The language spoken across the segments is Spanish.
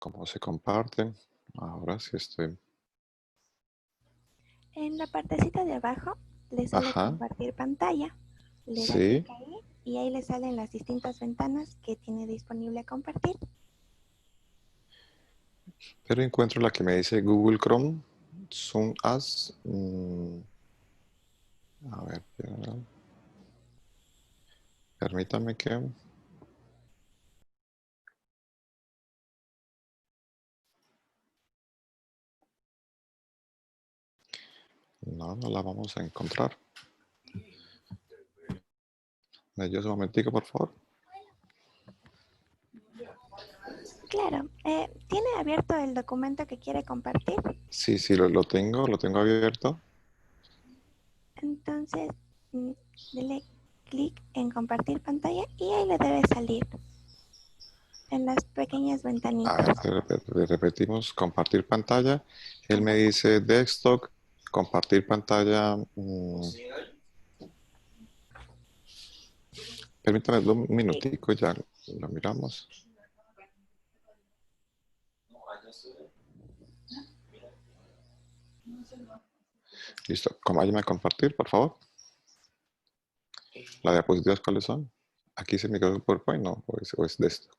¿Cómo se comparten? Ahora sí estoy. En la partecita de abajo le sale Ajá, compartir pantalla. Le da sí, clic ahí y ahí le salen las distintas ventanas que tiene disponible compartir. pero encuentro la que me dice Google Chrome, Zoom As. A ver, permítame que. No, no la vamos a encontrar. ¿Me ayudas un momentico, por favor? Claro, ¿tiene abierto el documento que quiere compartir? Sí, sí, lo tengo abierto. Entonces, mm, dele clic en compartir pantalla y ahí le debe salir en las pequeñas A ventanitas. ver, repetimos, compartir pantalla. Él me Compa- dice desktop, compartir pantalla. Permítame un minutico, ya lo miramos. Listo, ayúdame a compartir, por favor. ¿Las diapositivas cuáles son? Aquí se me quedó PowerPoint, ¿no? O es desktop.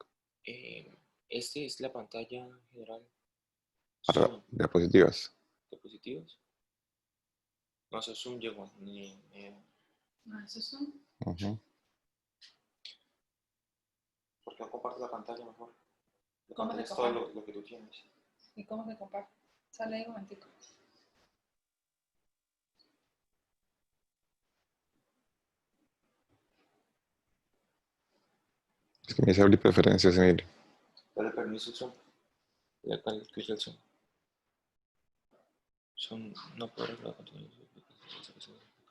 Este es la pantalla general. Para Zoom, diapositivas. diapositivas. No, eso Zoom llegó. ¿Eso son? Ujú. ¿Por qué no compartes la pantalla mejor? La ¿Cómo pantalla se es todo comparte? lo que tú tienes. ¿Y cómo se comparte? Sale ahí un momentico. Es que me dice abrir preferencias, Emilio. Dale permiso al Zoom. Le dale clic al Zoom. Zoom no puede arreglar contenido.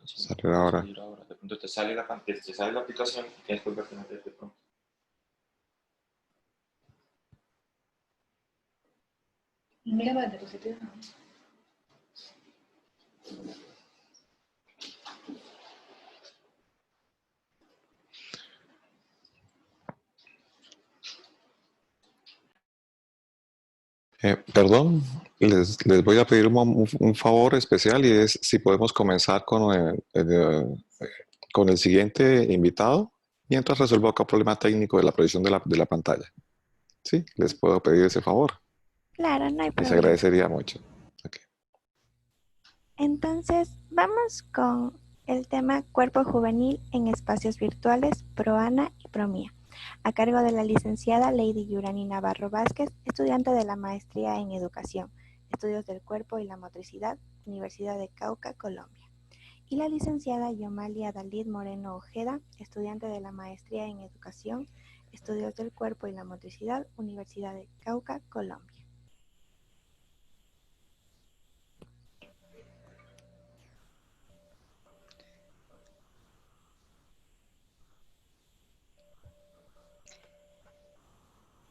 Salir ahora. Salir ahora. De pronto te sale la pantalla, te sale la aplicación y tienes que volver a meter de pronto. Mira las diapositivas. Perdón, les voy a pedir un favor especial y es si podemos comenzar con el siguiente invitado mientras resuelvo acá un problema técnico de la proyección de la pantalla. Sí, les puedo pedir ese favor. Claro, no hay Les problema. agradecería mucho. Okay. Entonces, vamos con el tema Cuerpo Juvenil en Espacios Virtuales, ProAna y ProMía, a cargo de la licenciada Lady Yurani Navarro Vázquez, estudiante de la Maestría en Educación, Estudios del Cuerpo y la Motricidad, Universidad de Cauca, Colombia, y la licenciada Yomalia Dalid Moreno Ojeda, estudiante de la Maestría en Educación, Estudios del Cuerpo y la Motricidad, Universidad de Cauca, Colombia.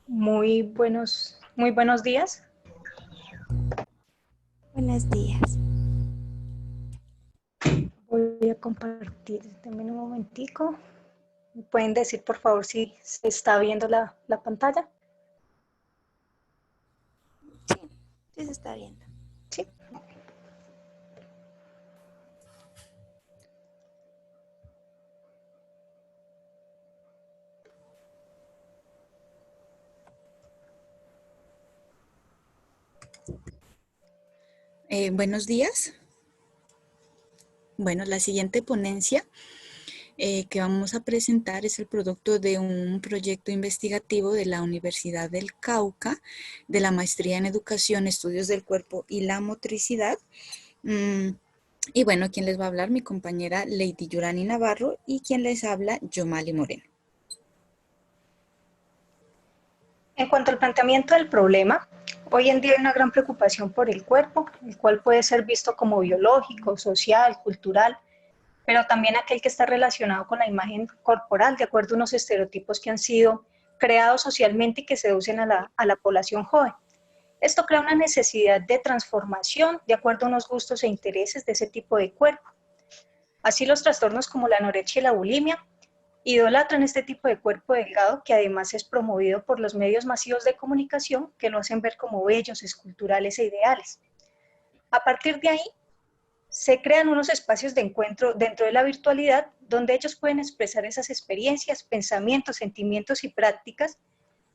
Muy buenos días. Buenos días. Voy a compartir, denme un momentico. ¿Me pueden decir, por favor, si se está viendo la pantalla? Sí, sí se está viendo. Sí. Buenos días. Bueno, la siguiente ponencia que vamos a presentar es el producto de un proyecto investigativo de la Universidad del Cauca, de la Maestría en Educación, Estudios del Cuerpo y la Motricidad. Y bueno, quien les va a hablar, mi compañera Lady Yurani Navarro, y quien les habla, Yomali Moreno. En cuanto al planteamiento del problema, hoy en día hay una gran preocupación por el cuerpo, el cual puede ser visto como biológico, social, cultural, pero también aquel que está relacionado con la imagen corporal, de acuerdo a unos estereotipos que han sido creados socialmente y que seducen a la población joven. Esto crea una necesidad de transformación de acuerdo a unos gustos e intereses de ese tipo de cuerpo. Así los trastornos como la anorexia y la bulimia Idolatran este tipo de cuerpo delgado que además es promovido por los medios masivos de comunicación que lo hacen ver como bellos, esculturales e ideales. A partir de ahí, se crean unos espacios de encuentro dentro de la virtualidad donde ellos pueden expresar esas experiencias, pensamientos, sentimientos y prácticas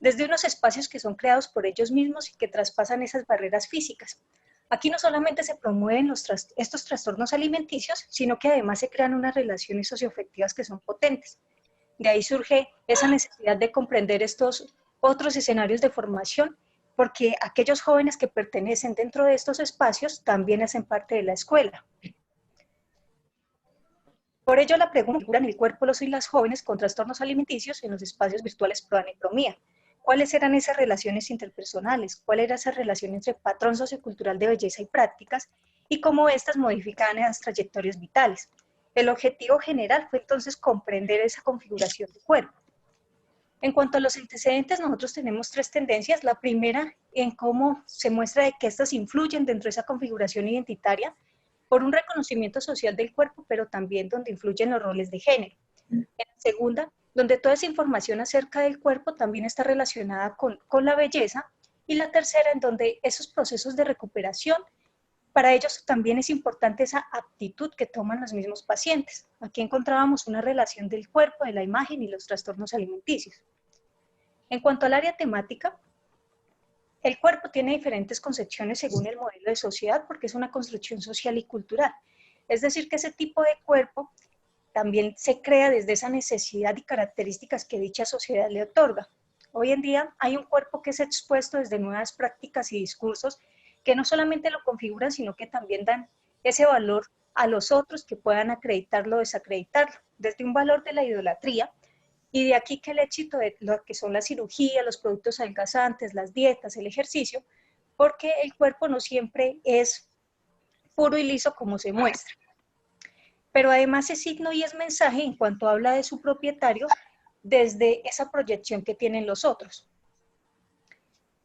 desde unos espacios que son creados por ellos mismos y que traspasan esas barreras físicas. Aquí no solamente se promueven estos trastornos alimenticios, sino que además se crean unas relaciones socioafectivas que son potentes. De ahí surge esa necesidad de comprender estos otros escenarios de formación, porque aquellos jóvenes que pertenecen dentro de estos espacios también hacen parte de la escuela. Por ello, la pregunta en el cuerpo los y las jóvenes con trastornos alimenticios en los espacios virtuales PROANA y PROMIA. ¿Cuáles eran esas relaciones interpersonales? ¿Cuál era esa relación entre patrón sociocultural de belleza y prácticas? Y cómo estas modificaban esas trayectorias vitales. El objetivo general fue entonces comprender esa configuración del cuerpo. En cuanto a los antecedentes, nosotros tenemos tres tendencias. La primera, en cómo se muestra de que estas influyen dentro de esa configuración identitaria por un reconocimiento social del cuerpo, pero también donde influyen los roles de género. En la segunda, donde toda esa información acerca del cuerpo también está relacionada con la belleza. Y la tercera, en donde esos procesos de recuperación, para ellos también es importante esa aptitud que toman los mismos pacientes. Aquí encontrábamos una relación del cuerpo, de la imagen y los trastornos alimenticios. En cuanto al área temática, el cuerpo tiene diferentes concepciones según el modelo de sociedad porque es una construcción social y cultural. Es decir, que ese tipo de cuerpo también se crea desde esa necesidad y características que dicha sociedad le otorga. Hoy en día hay un cuerpo que es expuesto desde nuevas prácticas y discursos que no solamente lo configuran, sino que también dan ese valor a los otros que puedan acreditarlo o desacreditarlo, desde un valor de la idolatría. Y de aquí que el éxito de lo que son la cirugía, los productos adelgazantes, las dietas, el ejercicio, porque el cuerpo no siempre es puro y liso como se muestra. Pero además es signo y es mensaje en cuanto habla de su propietario desde esa proyección que tienen los otros.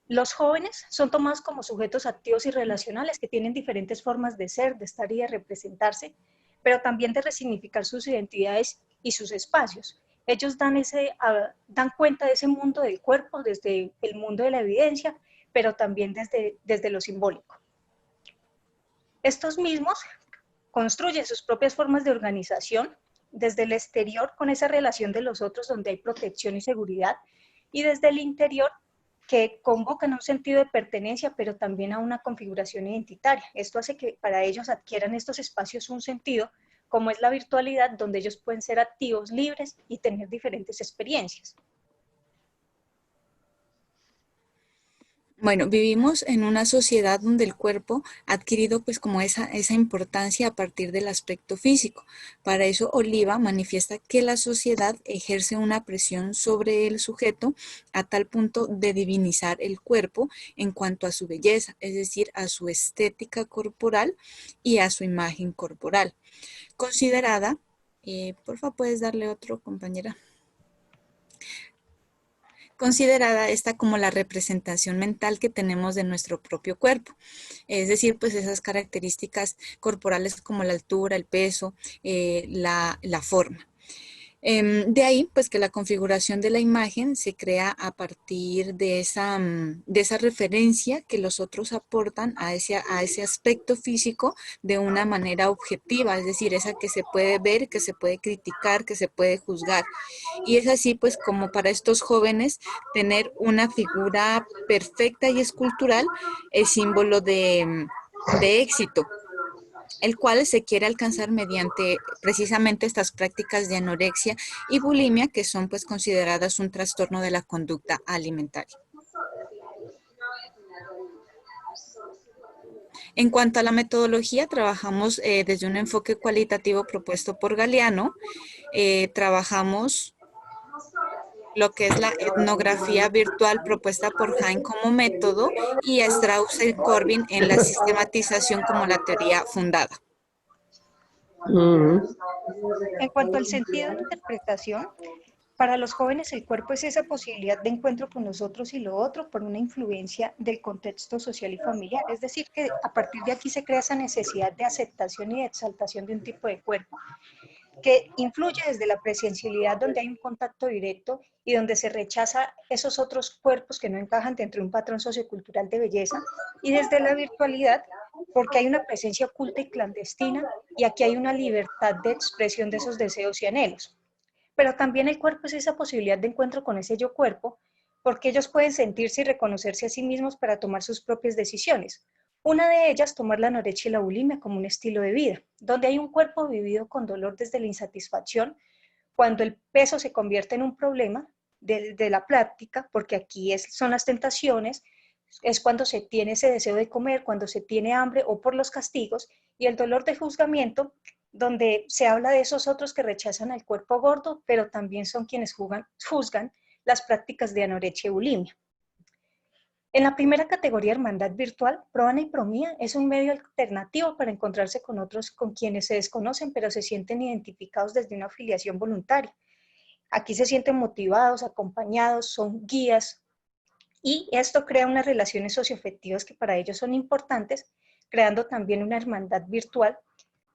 Los jóvenes son tomados como sujetos activos y relacionales que tienen diferentes formas de ser, de estar y de representarse, pero también de resignificar sus identidades y sus espacios. Ellos dan cuenta de ese mundo del cuerpo desde el mundo de la evidencia, pero también desde lo simbólico. Estos mismos construyen sus propias formas de organización desde el exterior con esa relación de los otros donde hay protección y seguridad, y desde el interior que convocan a un sentido de pertenencia, pero también a una configuración identitaria. Esto hace que para ellos adquieran estos espacios un sentido, como es la virtualidad, donde ellos pueden ser activos, libres y tener diferentes experiencias. Bueno, vivimos en una sociedad donde el cuerpo ha adquirido pues como esa importancia a partir del aspecto físico. Para eso Oliva manifiesta que la sociedad ejerce una presión sobre el sujeto a tal punto de divinizar el cuerpo en cuanto a su belleza, es decir, a su estética corporal y a su imagen corporal. Considerada, porfa, puedes darle otro, compañera. Considerada esta como la representación mental que tenemos de nuestro propio cuerpo, es decir, pues esas características corporales como la altura, el peso, la forma. De ahí, pues que la configuración de la imagen se crea a partir de esa referencia que los otros aportan a ese aspecto físico de una manera objetiva, es decir, esa que se puede ver, que se puede criticar, que se puede juzgar. Y es así, pues, como para estos jóvenes tener una figura perfecta y escultural es símbolo de éxito, el cual se quiere alcanzar mediante precisamente estas prácticas de anorexia y bulimia, que son pues consideradas un trastorno de la conducta alimentaria. En cuanto a la metodología, trabajamos desde un enfoque cualitativo propuesto por Galeano. Trabajamos lo que es la etnografía virtual propuesta por Hain como método y a Strauss y Corbin en la sistematización como la teoría fundada. En cuanto al sentido de interpretación, para los jóvenes el cuerpo es esa posibilidad de encuentro con nosotros y lo otro por una influencia del contexto social y familiar. Es decir, que a partir de aquí se crea esa necesidad de aceptación y de exaltación de un tipo de cuerpo. que influye desde la presencialidad, donde hay un contacto directo y donde se rechaza esos otros cuerpos que no encajan dentro de un patrón sociocultural de belleza, y desde la virtualidad, porque hay una presencia oculta y clandestina, y aquí hay una libertad de expresión de esos deseos y anhelos. Pero también el cuerpo es esa posibilidad de encuentro con ese yo cuerpo, porque ellos pueden sentirse y reconocerse a sí mismos para tomar sus propias decisiones. Una de ellas, tomar la anorexia y la bulimia como un estilo de vida, donde hay un cuerpo vivido con dolor desde la insatisfacción, cuando el peso se convierte en un problema de la práctica, porque aquí son las tentaciones, es cuando se tiene ese deseo de comer, cuando se tiene hambre o por los castigos, y el dolor de juzgamiento, donde se habla de esos otros que rechazan al cuerpo gordo, pero también son quienes juzgan las prácticas de anorexia y bulimia. En la primera categoría, hermandad virtual, Proana y Promía es un medio alternativo para encontrarse con otros con quienes se desconocen, pero se sienten identificados desde una afiliación voluntaria. Aquí se sienten motivados, acompañados, son guías, y esto crea unas relaciones socioafectivas que para ellos son importantes, creando también una hermandad virtual,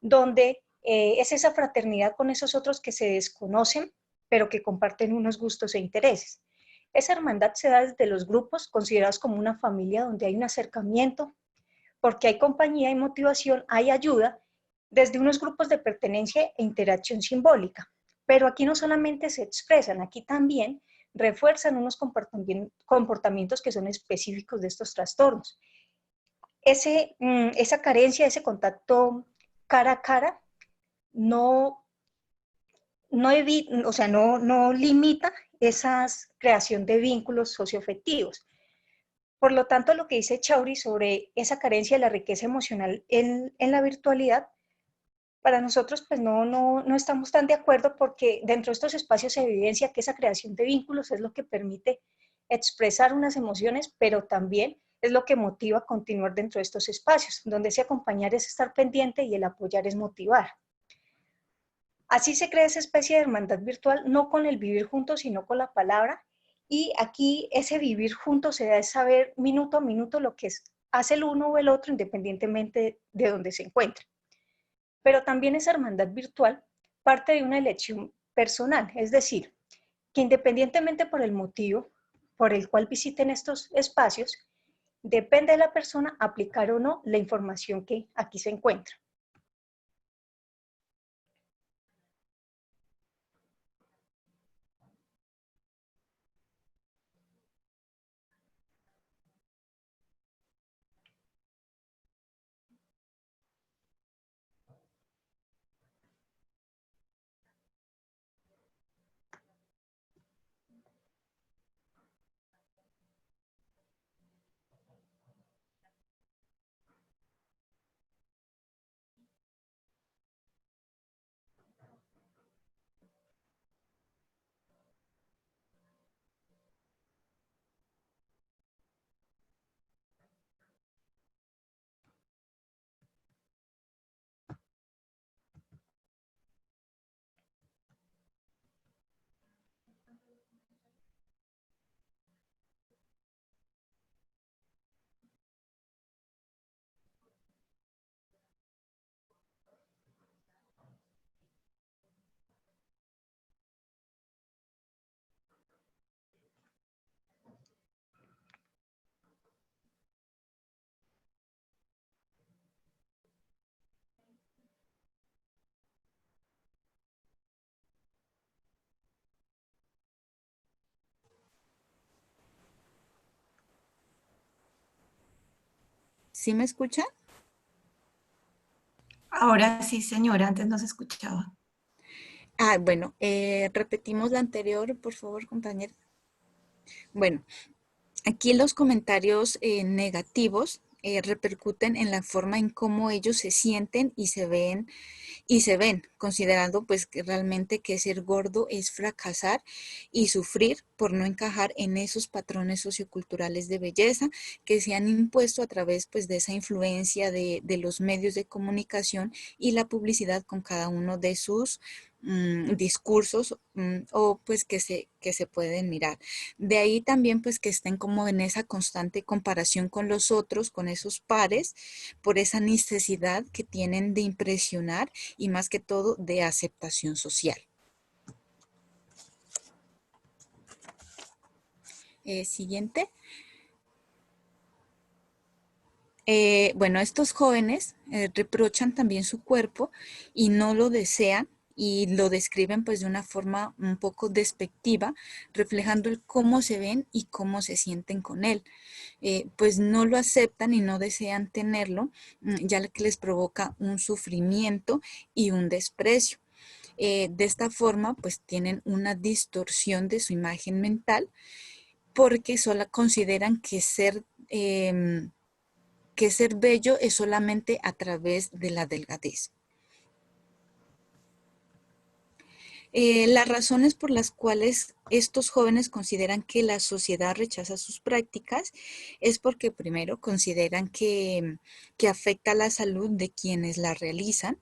donde es esa fraternidad con esos otros que se desconocen, pero que comparten unos gustos e intereses. Esa hermandad se da desde los grupos considerados como una familia, donde hay un acercamiento, porque hay compañía y motivación, hay ayuda, desde unos grupos de pertenencia e interacción simbólica. Pero aquí no solamente se expresan, aquí también refuerzan unos comportamientos que son específicos de estos trastornos. Esa carencia, ese contacto cara a cara, no limita esa creación de vínculos socioafectivos. Por lo tanto, lo que dice Chauri sobre esa carencia de la riqueza emocional en la virtualidad, para nosotros pues no estamos tan de acuerdo, porque dentro de estos espacios se evidencia que esa creación de vínculos es lo que permite expresar unas emociones, pero también es lo que motiva a continuar dentro de estos espacios, donde ese acompañar es estar pendiente y el apoyar es motivar. Así se crea esa especie de hermandad virtual, no con el vivir juntos, sino con la palabra. Y aquí ese vivir juntos se da es saber minuto a minuto lo que hace el uno o el otro, independientemente de donde se encuentre. Pero también esa hermandad virtual parte de una elección personal, es decir, que independientemente por el motivo por el cual visiten estos espacios, depende de la persona aplicar o no la información que aquí se encuentra. ¿Sí me escucha? Ahora sí, señora, antes no se escuchaba. Bueno, repetimos la anterior, por favor, compañera. Bueno, aquí los comentarios negativos repercuten en la forma en cómo ellos se sienten y se ven, considerando pues que realmente que ser gordo es fracasar y sufrir por no encajar en esos patrones socioculturales de belleza que se han impuesto a través pues de esa influencia de los medios de comunicación y la publicidad con cada uno de sus discursos o pues que se pueden mirar. De ahí también pues que estén como en esa constante comparación con los otros, con esos pares, por esa necesidad que tienen de impresionar y más que todo de aceptación social. Siguiente. Bueno, estos jóvenes reprochan también su cuerpo y no lo desean y lo describen pues de una forma un poco despectiva, reflejando el cómo se ven y cómo se sienten con él. Pues no lo aceptan y no desean tenerlo, ya que les provoca un sufrimiento y un desprecio. De esta forma pues tienen una distorsión de su imagen mental porque solo consideran que ser bello es solamente a través de la delgadez. Las razones por las cuales estos jóvenes consideran que la sociedad rechaza sus prácticas es porque primero consideran que afecta la salud de quienes la realizan.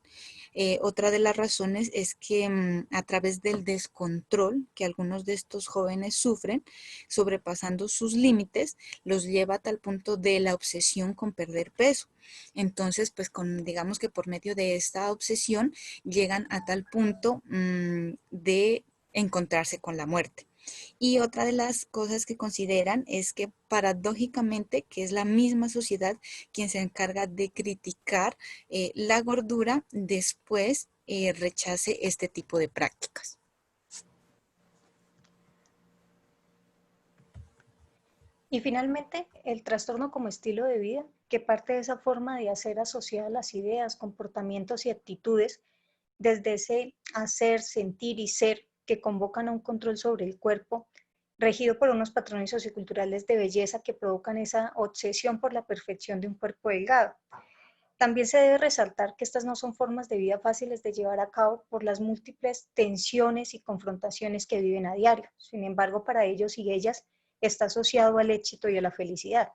Otra de las razones es que a través del descontrol que algunos de estos jóvenes sufren, sobrepasando sus límites, los lleva a tal punto de la obsesión con perder peso. Entonces, pues digamos que por medio de esta obsesión llegan a tal punto de encontrarse con la muerte. Y otra de las cosas que consideran es que paradójicamente que es la misma sociedad quien se encarga de criticar la gordura, después rechace este tipo de prácticas. Y finalmente, el trastorno como estilo de vida, que parte de esa forma de hacer asociadas las ideas, comportamientos y actitudes desde ese hacer, sentir y ser que convocan a un control sobre el cuerpo, regido por unos patrones socioculturales de belleza que provocan esa obsesión por la perfección de un cuerpo delgado. También se debe resaltar que estas no son formas de vida fáciles de llevar a cabo por las múltiples tensiones y confrontaciones que viven a diario. Sin embargo, para ellos y ellas está asociado al éxito y a la felicidad.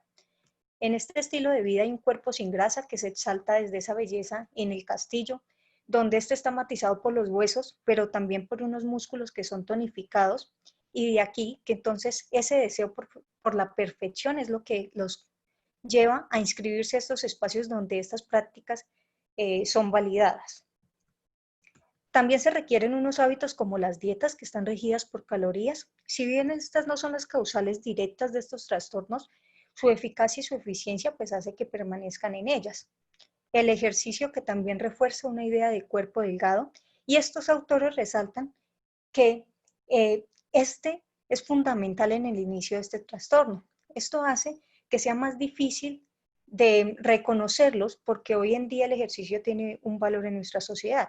En este estilo de vida hay un cuerpo sin grasa que se exalta desde esa belleza en el castillo, donde este está matizado por los huesos, pero también por unos músculos que son tonificados, y de aquí que entonces ese deseo por la perfección es lo que los lleva a inscribirse a estos espacios donde estas prácticas son validadas. También se requieren unos hábitos como las dietas que están regidas por calorías. Si bien estas no son las causales directas de estos trastornos, su eficacia y su eficiencia pues hace que permanezcan en ellas. El ejercicio que también refuerza una idea de cuerpo delgado, y estos autores resaltan que este es fundamental en el inicio de este trastorno. Esto hace que sea más difícil de reconocerlos porque hoy en día el ejercicio tiene un valor en nuestra sociedad.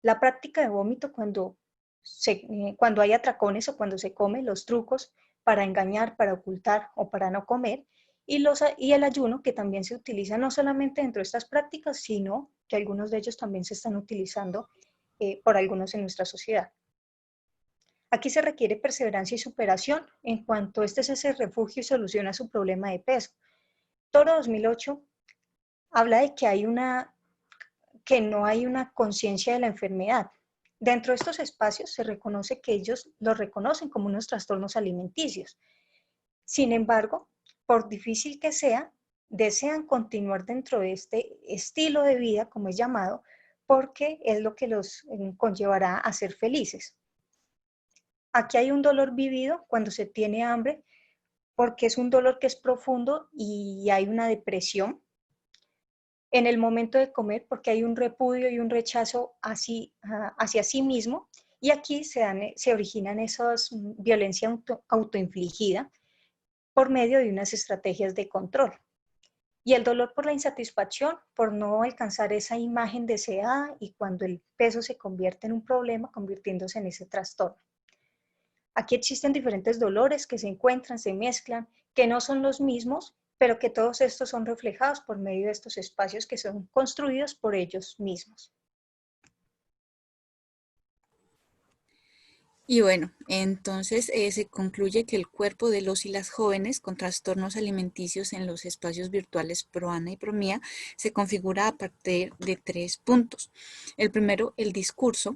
La práctica de vómito cuando hay atracones o cuando se come, los trucos para engañar, para ocultar o para no comer, y el ayuno que también se utiliza no solamente dentro de estas prácticas, sino que algunos de ellos también se están utilizando por algunos en nuestra sociedad. Aquí se requiere perseverancia y superación en cuanto este es ese refugio y soluciona su problema de peso. Toro 2008 habla de que no hay una conciencia de la enfermedad. Dentro de estos espacios se reconoce que ellos lo reconocen como unos trastornos alimenticios. Sin embargo, por difícil que sea, desean continuar dentro de este estilo de vida, como es llamado, porque es lo que los conllevará a ser felices. Aquí hay un dolor vivido cuando se tiene hambre, porque es un dolor que es profundo y hay una depresión. En el momento de comer, porque hay un repudio y un rechazo hacia sí mismo, y aquí se originan esas violencia autoinfligida por medio de unas estrategias de control. Y el dolor por la insatisfacción, por no alcanzar esa imagen deseada y cuando el peso se convierte en un problema, convirtiéndose en ese trastorno. Aquí existen diferentes dolores que se encuentran, se mezclan, que no son los mismos, pero que todos estos son reflejados por medio de estos espacios que son construidos por ellos mismos. Y bueno, entonces se concluye que el cuerpo de los y las jóvenes con trastornos alimenticios en los espacios virtuales ProAna y ProMía se configura a partir de 3 puntos. El primero, el discurso,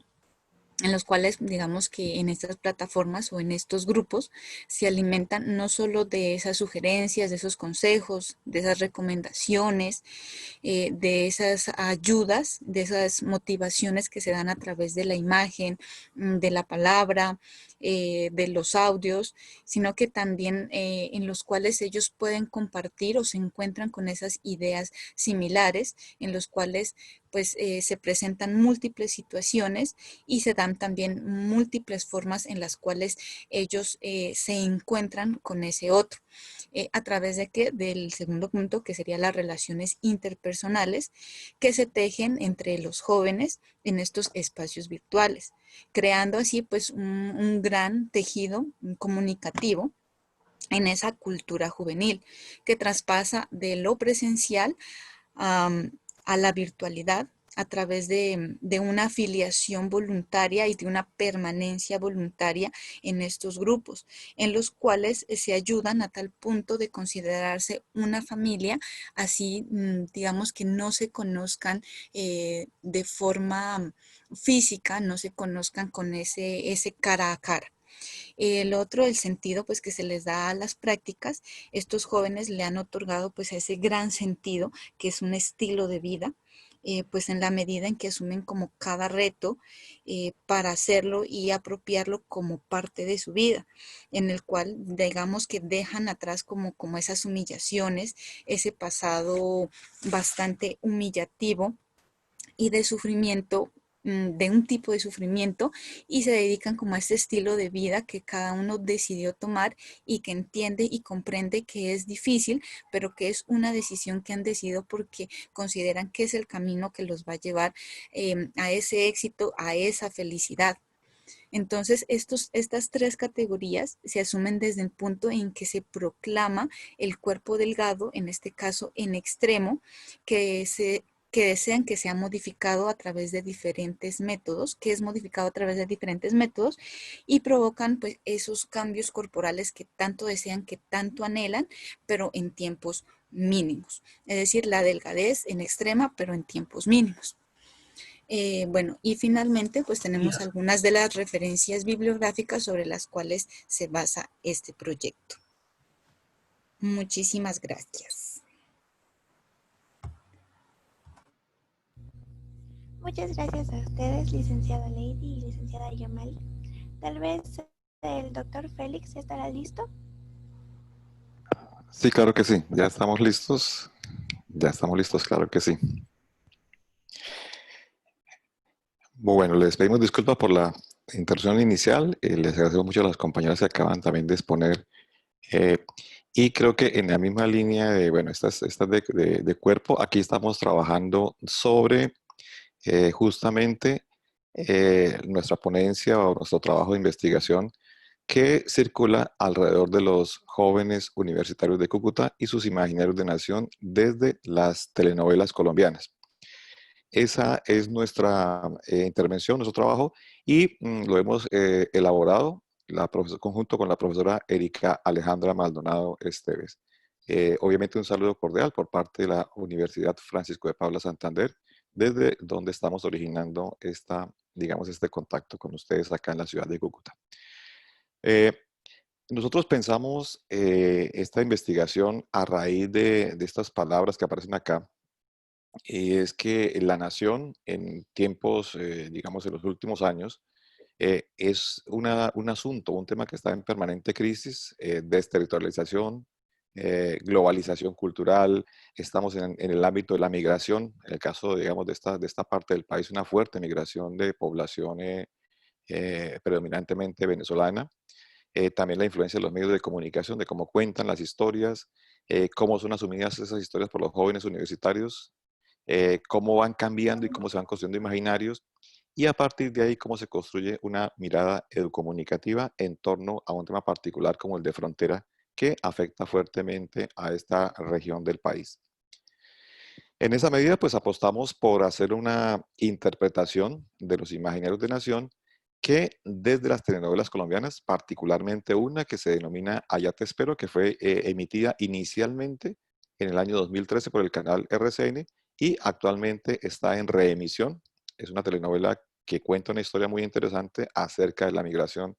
en los cuales, digamos que en estas plataformas o en estos grupos se alimentan no solo de esas sugerencias, de esos consejos, de esas recomendaciones, de esas ayudas, de esas motivaciones que se dan a través de la imagen, de la palabra, de los audios, sino que también en los cuales ellos pueden compartir o se encuentran con esas ideas similares, en los cuales pues se presentan múltiples situaciones y se dan también múltiples formas en las cuales ellos se encuentran con ese otro. ¿A través de qué? Del segundo punto, que sería las relaciones interpersonales que se tejen entre los jóvenes en estos espacios virtuales, creando así pues un gran tejido comunicativo en esa cultura juvenil que traspasa de lo presencial a la virtualidad a través de una afiliación voluntaria y de una permanencia voluntaria en estos grupos, en los cuales se ayudan a tal punto de considerarse una familia, así digamos que no se conozcan de forma física, no se conozcan con ese cara a cara. El otro, el sentido pues que se les da a las prácticas, estos jóvenes le han otorgado pues ese gran sentido que es un estilo de vida, pues en la medida en que asumen como cada reto para hacerlo y apropiarlo como parte de su vida, en el cual digamos que dejan atrás como esas humillaciones, ese pasado bastante humillativo y de sufrimiento, de un tipo de sufrimiento, y se dedican como a este estilo de vida que cada uno decidió tomar y que entiende y comprende que es difícil, pero que es una decisión que han decidido porque consideran que es el camino que los va a llevar a ese éxito, a esa felicidad. Entonces, estas tres categorías se asumen desde el punto en que se proclama el cuerpo delgado, en este caso en extremo, que desean que sea modificado a través de diferentes métodos, que es modificado a través de diferentes métodos y provocan pues esos cambios corporales que tanto desean, que tanto anhelan, pero en tiempos mínimos. Es decir, la delgadez en extrema, pero en tiempos mínimos. Bueno, y finalmente, pues tenemos algunas de las referencias bibliográficas sobre las cuales se basa este proyecto. Muchísimas gracias. Muchas gracias a ustedes, licenciada Lady y licenciada Yamali. Tal vez el doctor Félix estará listo. Sí, claro que sí. Ya estamos listos. Ya estamos listos, claro que sí. Bueno, les pedimos disculpas por la interrupción inicial. Les agradezco mucho a las compañeras que acaban también de exponer. Y creo que en la misma línea de, bueno, estas de cuerpo, aquí estamos trabajando sobre justamente nuestra ponencia o nuestro trabajo de investigación que circula alrededor de los jóvenes universitarios de Cúcuta y sus imaginarios de nación desde las telenovelas colombianas. Esa es nuestra intervención, nuestro trabajo, y lo hemos elaborado conjunto con la profesora Erika Alejandra Maldonado Esteves. Obviamente un saludo cordial por parte de la Universidad Francisco de Paula Santander, desde donde estamos originando digamos, este contacto con ustedes acá en la ciudad de Cúcuta. Nosotros pensamos esta investigación a raíz de estas palabras que aparecen acá, y es que la nación en tiempos, digamos, en los últimos años, es un asunto, un tema que está en permanente crisis, desterritorialización, globalización cultural, estamos en el ámbito de la migración, en el caso, digamos, de esta parte del país, una fuerte migración de población predominantemente venezolana. También la influencia de los medios de comunicación, de cómo cuentan las historias, cómo son asumidas esas historias por los jóvenes universitarios, cómo van cambiando y cómo se van construyendo imaginarios, y a partir de ahí cómo se construye una mirada educomunicativa en torno a un tema particular como el de frontera que afecta fuertemente a esta región del país. En esa medida, pues apostamos por hacer una interpretación de los imaginarios de nación que desde las telenovelas colombianas, particularmente una que se denomina Allá te espero, que fue emitida inicialmente en el año 2013 por el canal RCN y actualmente está en reemisión. Es una telenovela que cuenta una historia muy interesante acerca de la migración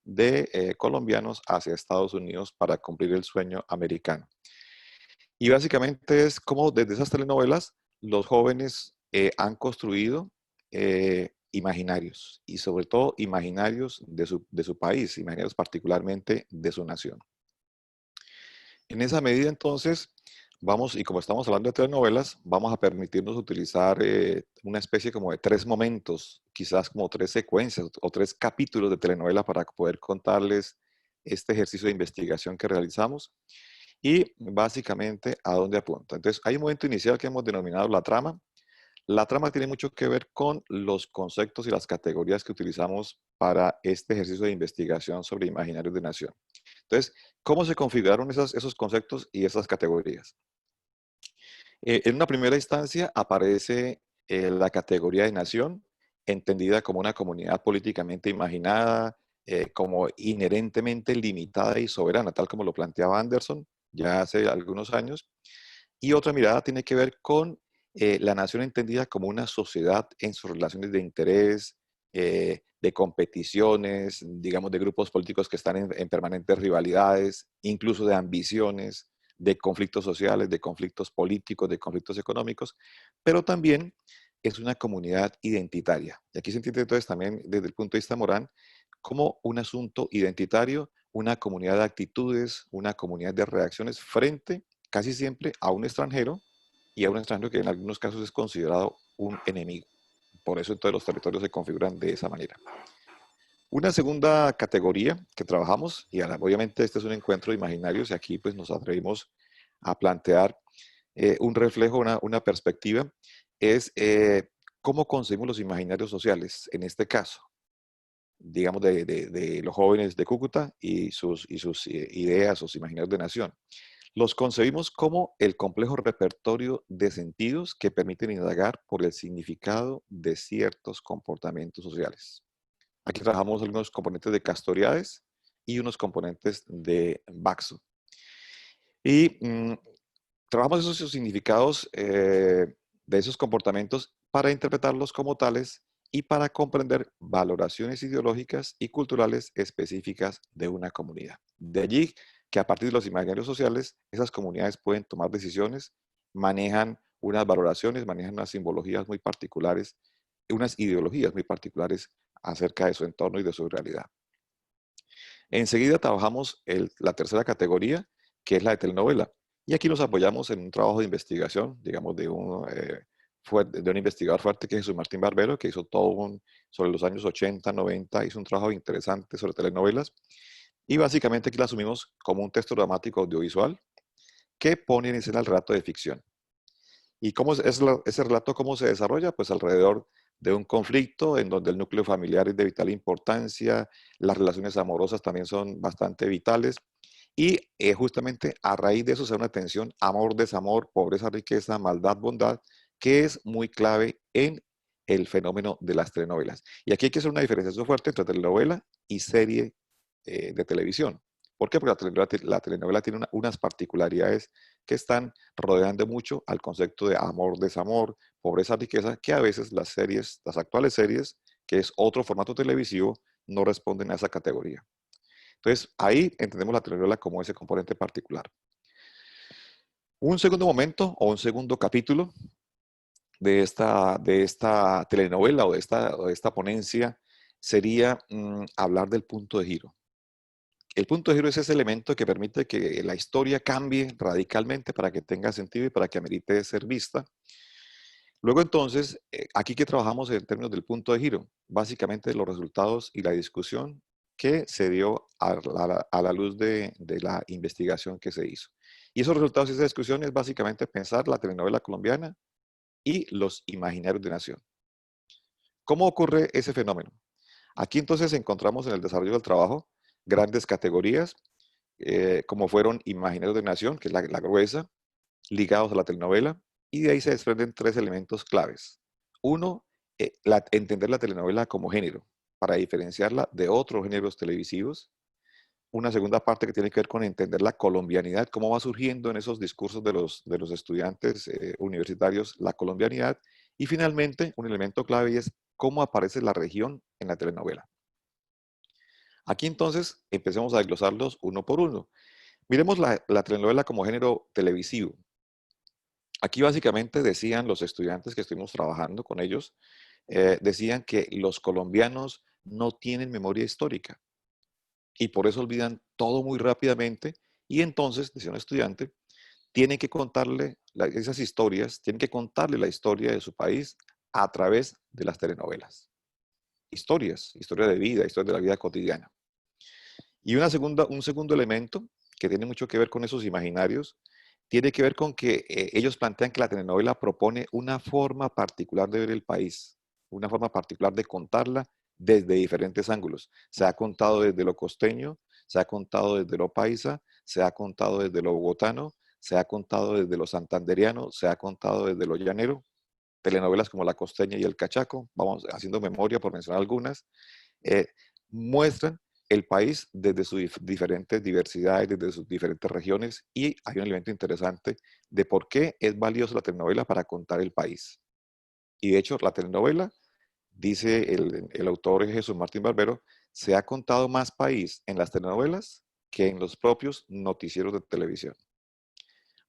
de colombianos hacia Estados Unidos para cumplir el sueño americano. Y básicamente es como desde esas telenovelas los jóvenes han construido imaginarios, y sobre todo imaginarios de su país, imaginarios particularmente de su nación. En esa medida, entonces, vamos, y como estamos hablando de telenovelas, vamos a permitirnos utilizar una especie como de 3 momentos, quizás como 3 secuencias o 3 capítulos de telenovela para poder contarles este ejercicio de investigación que realizamos y básicamente a dónde apunta. Entonces, hay un momento inicial que hemos denominado la trama. La trama tiene mucho que ver con los conceptos y las categorías que utilizamos para este ejercicio de investigación sobre imaginarios de nación. Entonces, ¿cómo se configuraron esos conceptos y esas categorías? En una primera instancia aparece la categoría de nación, entendida como una comunidad políticamente imaginada, como inherentemente limitada y soberana, tal como lo planteaba Anderson ya hace algunos años. Y otra mirada tiene que ver con la nación entendida como una sociedad en sus relaciones de interés, de competiciones, digamos, de grupos políticos que están en permanentes rivalidades, incluso de ambiciones, de conflictos sociales, de conflictos políticos, de conflictos económicos, pero también es una comunidad identitaria. Y aquí se entiende entonces también desde el punto de vista moral como un asunto identitario, una comunidad de actitudes, una comunidad de reacciones frente casi siempre a un extranjero, y a un extranjero que en algunos casos es considerado un enemigo. Por eso entonces los territorios se configuran de esa manera. Una segunda categoría que trabajamos, y obviamente este es un encuentro de imaginarios, y aquí pues nos atrevimos a plantear un reflejo, una perspectiva, es cómo concebimos los imaginarios sociales, en este caso, digamos, de los jóvenes de Cúcuta y sus ideas, sus imaginarios de nación. Los concebimos como el complejo repertorio de sentidos que permiten indagar por el significado de ciertos comportamientos sociales. Aquí trabajamos algunos componentes de Castoriadis y unos componentes de Baxo. Y trabajamos esos significados de esos comportamientos para interpretarlos como tales y para comprender valoraciones ideológicas y culturales específicas de una comunidad. De allí que a partir de los imaginarios sociales, esas comunidades pueden tomar decisiones, manejan unas valoraciones, manejan unas simbologías muy particulares, unas ideologías muy particulares acerca de su entorno y de su realidad. Enseguida trabajamos la tercera categoría, que es la de telenovela. Y aquí nos apoyamos en un trabajo de investigación, digamos, de un investigador fuerte que es Jesús Martín Barbero, que hizo todo sobre los años 80, 90, hizo un trabajo interesante sobre telenovelas. Y básicamente aquí la asumimos como un texto dramático audiovisual que pone en escena el relato de ficción. ¿Y cómo es ese relato cómo se desarrolla? Pues alrededor de un conflicto en donde el núcleo familiar es de vital importancia, las relaciones amorosas también son bastante vitales, y justamente a raíz de eso se da una tensión amor, desamor, pobreza, riqueza, maldad, bondad, que es muy clave en el fenómeno de las telenovelas. Y aquí hay que hacer una diferenciación fuerte entre telenovela y serie de televisión. ¿Por qué? Porque la telenovela tiene unas particularidades que están rodeando mucho al concepto de amor, desamor, pobreza, riqueza, que a veces las actuales series, que es otro formato televisivo, no responden a esa categoría. Entonces, ahí entendemos la telenovela como ese componente particular. Un segundo momento o un segundo capítulo de esta telenovela o de esta ponencia sería hablar del punto de giro. El punto de giro es ese elemento que permite que la historia cambie radicalmente para que tenga sentido y para que amerite ser vista. Luego entonces, aquí que trabajamos en términos del punto de giro, básicamente los resultados y la discusión que se dio a la luz de la investigación que se hizo. Y esos resultados y esa discusión es básicamente pensar la telenovela colombiana y los imaginarios de nación. ¿Cómo ocurre ese fenómeno? Aquí entonces encontramos en el desarrollo del trabajo grandes categorías, como fueron imaginarios de nación, que es la gruesa, ligados a la telenovela, y de ahí se desprenden 3 elementos claves. Uno, entender la telenovela como género, para diferenciarla de otros géneros televisivos. Una segunda parte que tiene que ver con entender la colombianidad, cómo va surgiendo en esos discursos de los estudiantes universitarios la colombianidad. Y finalmente, un elemento clave es cómo aparece la región en la telenovela. Aquí entonces empecemos a desglosarlos uno por uno. Miremos la telenovela como género televisivo. Aquí básicamente decían los estudiantes que estuvimos trabajando con ellos, decían que los colombianos no tienen memoria histórica y por eso olvidan todo muy rápidamente y entonces, decía un estudiante, tienen que contarle esas historias, tienen que contarle la historia de su país a través de las telenovelas. Historias, historia de vida, historia de la vida cotidiana. Y un segundo elemento que tiene mucho que ver con esos imaginarios, tiene que ver con que ellos plantean que la telenovela propone una forma particular de ver el país, una forma particular de contarla desde diferentes ángulos. Se ha contado desde lo costeño, se ha contado desde lo paisa, se ha contado desde lo bogotano, se ha contado desde lo santanderiano, se ha contado desde lo llanero, telenovelas como La Costeña y El Cachaco, vamos haciendo memoria por mencionar algunas, eh, muestran el país desde sus diferentes diversidades, desde sus diferentes regiones, y hay un elemento interesante de por qué es valiosa la telenovela para contar el país. Y de hecho, la telenovela, dice el autor Jesús Martín Barbero, se ha contado más país en las telenovelas que en los propios noticieros de televisión.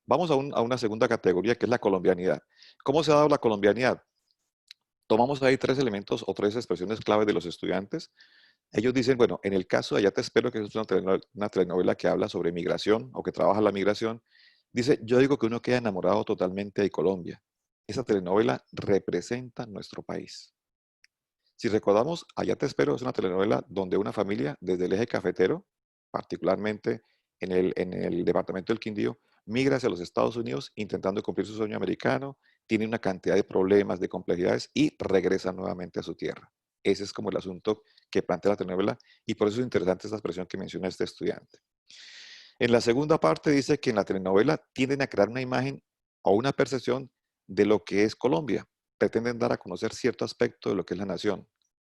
Vamos a una segunda categoría que es la colombianidad. ¿Cómo se ha dado la colombianidad? Tomamos ahí tres elementos o tres expresiones clave de los estudiantes. Ellos dicen, bueno, en el caso de Allá te espero, que es una telenovela que habla sobre migración o que trabaja la migración, dice, yo digo que uno queda enamorado totalmente de Colombia. Esa telenovela representa nuestro país. Si recordamos, Allá te espero es una telenovela donde una familia desde el eje cafetero, particularmente en el departamento del Quindío, migra hacia los Estados Unidos intentando cumplir su sueño americano, tiene una cantidad de problemas, de complejidades y regresa nuevamente a su tierra. Ese es como el asunto que plantea la telenovela y por eso es interesante esta expresión que menciona este estudiante. En la segunda parte dice que en la telenovela tienden a crear una imagen o una percepción de lo que es Colombia. Pretenden dar a conocer cierto aspecto de lo que es la nación,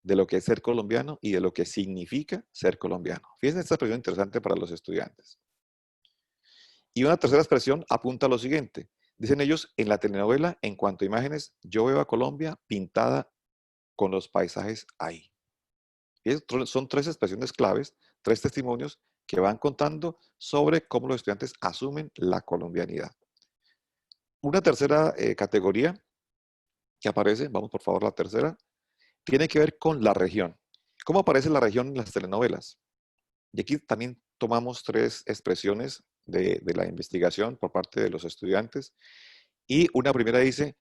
de lo que es ser colombiano y de lo que significa ser colombiano. Fíjense esta expresión interesante para los estudiantes. Y una tercera expresión apunta a lo siguiente. Dicen ellos, en la telenovela, en cuanto a imágenes, yo veo a Colombia pintada con los paisajes ahí. Y son tres expresiones claves, tres testimonios que van contando sobre cómo los estudiantes asumen la colombianidad. Una tercera categoría que aparece, vamos por favor a la tercera, tiene que ver con la región. ¿Cómo aparece la región en las telenovelas? Y aquí también tomamos tres expresiones de la investigación por parte de los estudiantes. Y una primera dice,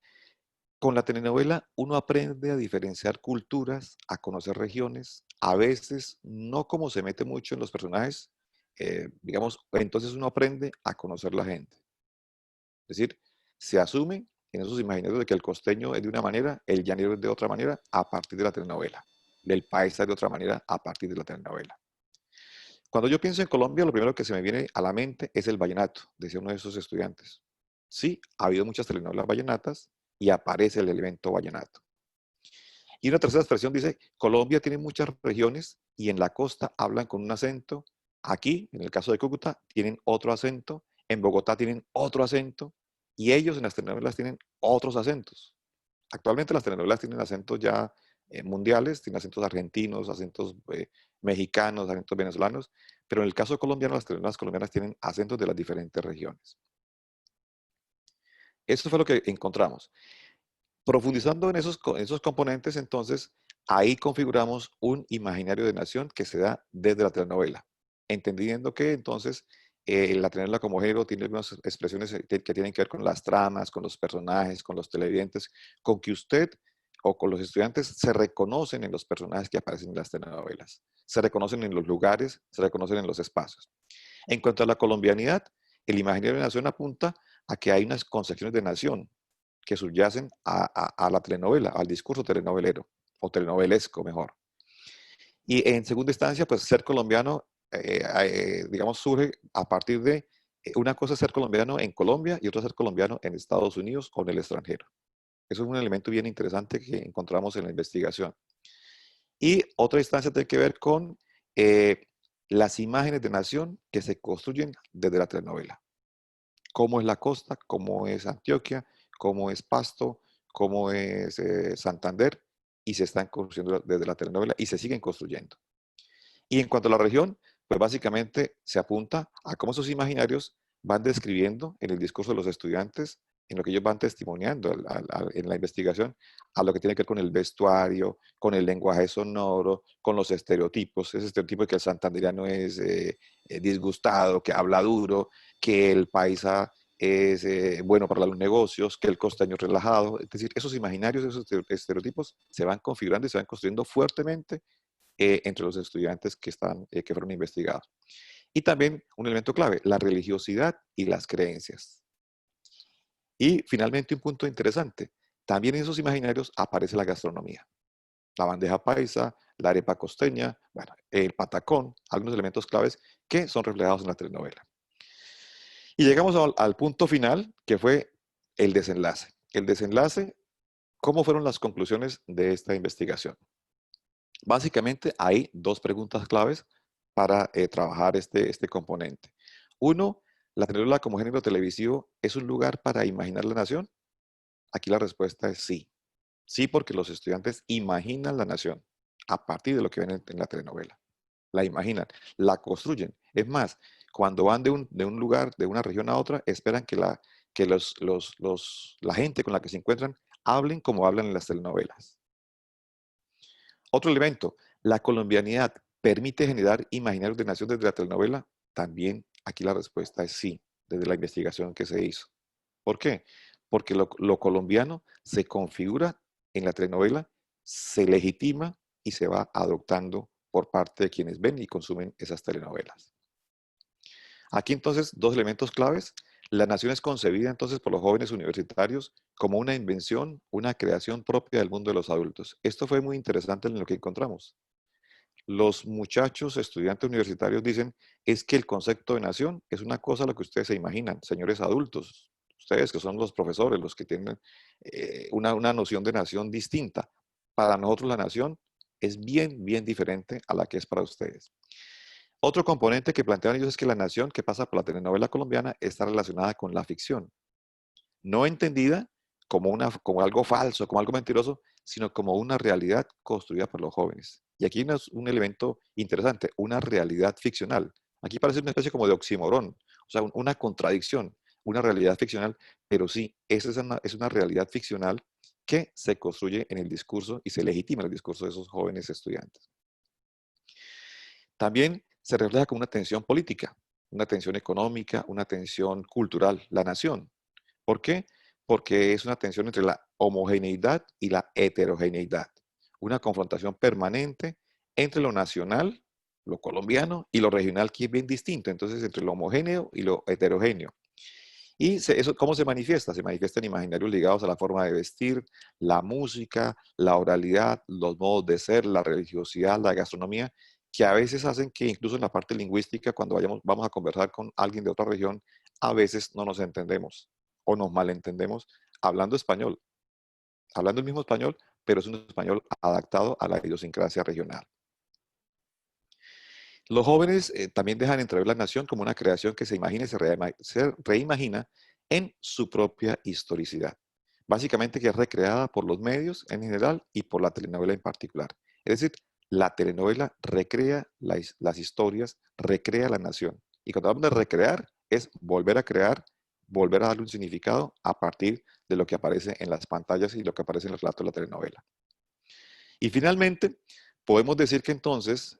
con la telenovela uno aprende a diferenciar culturas, a conocer regiones, a veces no como se mete mucho en los personajes, digamos, entonces uno aprende a conocer la gente. Es decir, se asume en esos imaginarios de que el costeño es de una manera, el llanero es de otra manera a partir de la telenovela, del paisa es de otra manera a partir de la telenovela. Cuando yo pienso en Colombia, lo primero que se me viene a la mente es el vallenato, decía uno de esos estudiantes. Sí, ha habido muchas telenovelas vallenatas y aparece el elemento vallenato. Y una tercera expresión dice, Colombia tiene muchas regiones y en la costa hablan con un acento. Aquí, en el caso de Cúcuta, tienen otro acento. En Bogotá tienen otro acento. Y ellos en las telenovelas tienen otros acentos. Actualmente las telenovelas tienen acentos ya mundiales, tienen acentos argentinos, acentos mexicanos, acentos venezolanos. Pero en el caso colombiano, las telenovelas colombianas tienen acentos de las diferentes regiones. Eso fue lo que encontramos. Profundizando en esos componentes, entonces, ahí configuramos un imaginario de nación que se da desde la telenovela, entendiendo que entonces la telenovela como género tiene algunas expresiones que tienen que ver con las tramas, con los personajes, con los televidentes, con que usted o con los estudiantes se reconocen en los personajes que aparecen en las telenovelas, se reconocen en los lugares, se reconocen en los espacios. En cuanto a la colombianidad, el imaginario de nación apunta a que hay unas concepciones de nación que subyacen a la telenovela, al discurso telenovelero, o telenovelesco mejor. Y en segunda instancia, pues ser colombiano, digamos, surge a partir de una cosa es ser colombiano en Colombia y otra ser colombiano en Estados Unidos o en el extranjero. Eso es un elemento bien interesante que encontramos en la investigación. Y otra instancia tiene que ver con las imágenes de nación que se construyen desde la telenovela. Cómo es la costa, cómo es Antioquia, cómo es Pasto, cómo es Santander, y se están construyendo desde la telenovela y se siguen construyendo. Y en cuanto a la región, pues básicamente se apunta a cómo esos imaginarios van describiendo en el discurso de los estudiantes, en lo que ellos van testimoniando en la investigación, a lo que tiene que ver con el vestuario, con el lenguaje sonoro, con los estereotipos. Ese estereotipo de que el santandereano es disgustado, que habla duro, que el paisa es bueno para los negocios, que el costeño es relajado. Es decir, esos imaginarios, esos estereotipos se van configurando y se van construyendo fuertemente entre los estudiantes que fueron investigados. Y también un elemento clave, la religiosidad y las creencias. Y finalmente un punto interesante, también en esos imaginarios aparece la gastronomía. La bandeja paisa, la arepa costeña, bueno, el patacón, algunos elementos claves que son reflejados en la telenovela. Y llegamos al punto final, que fue el desenlace. El desenlace, ¿cómo fueron las conclusiones de esta investigación? Básicamente hay dos preguntas claves para trabajar este componente. Uno, ¿la telenovela como género televisivo es un lugar para imaginar la nación? Aquí la respuesta es sí. Sí, porque los estudiantes imaginan la nación a partir de lo que ven en la telenovela. La imaginan, la construyen. Es más, cuando van de un lugar, de una región a otra, esperan que la gente con la que se encuentran hablen como hablan en las telenovelas. Otro elemento, la colombianidad permite generar imaginarios de nación desde la telenovela. También aquí la respuesta es sí, desde la investigación que se hizo. ¿Por qué? Porque lo colombiano se configura en la telenovela, se legitima y se va adoptando por parte de quienes ven y consumen esas telenovelas. Aquí entonces dos elementos claves. La nación es concebida entonces por los jóvenes universitarios como una invención, una creación propia del mundo de los adultos. Esto fue muy interesante en lo que encontramos. Los muchachos estudiantes universitarios dicen es que el concepto de nación es una cosa a lo que ustedes se imaginan, señores adultos, ustedes que son los profesores, los que tienen una noción de nación distinta. Para nosotros la nación es bien, bien diferente a la que es para ustedes. Otro componente que plantean ellos es que la nación que pasa por la telenovela colombiana está relacionada con la ficción, no entendida como algo falso, como algo mentiroso, sino como una realidad construida por los jóvenes. Y aquí hay un elemento interesante, una realidad ficcional. Aquí parece una especie como de oxímoron, o sea, una contradicción, una realidad ficcional, pero sí, esa es una realidad ficcional que se construye en el discurso y se legitima en el discurso de esos jóvenes estudiantes. También se refleja como una tensión política, una tensión económica, una tensión cultural, la nación. ¿Por qué? Porque es una tensión entre la homogeneidad y la heterogeneidad. Una confrontación permanente entre lo nacional, lo colombiano, y lo regional, que es bien distinto. Entonces, entre lo homogéneo y lo heterogéneo. ¿Y eso cómo se manifiesta? Se manifiesta en imaginarios ligados a la forma de vestir, la música, la oralidad, los modos de ser, la religiosidad, la gastronomía, que a veces hacen que incluso en la parte lingüística, cuando vamos a conversar con alguien de otra región, a veces no nos entendemos o nos malentendemos hablando español, hablando el mismo español, pero es un español adaptado a la idiosincrasia regional. Los jóvenes también dejan entrever la nación como una creación que se imagina y se reimagina en su propia historicidad. Básicamente que es recreada por los medios en general y por la telenovela en particular. Es decir, la telenovela recrea las historias, recrea la nación. Y cuando hablamos de recrear, es volver a crear, volver a darle un significado a partir de lo que aparece en las pantallas y lo que aparece en los relatos de la telenovela. Y finalmente, podemos decir que entonces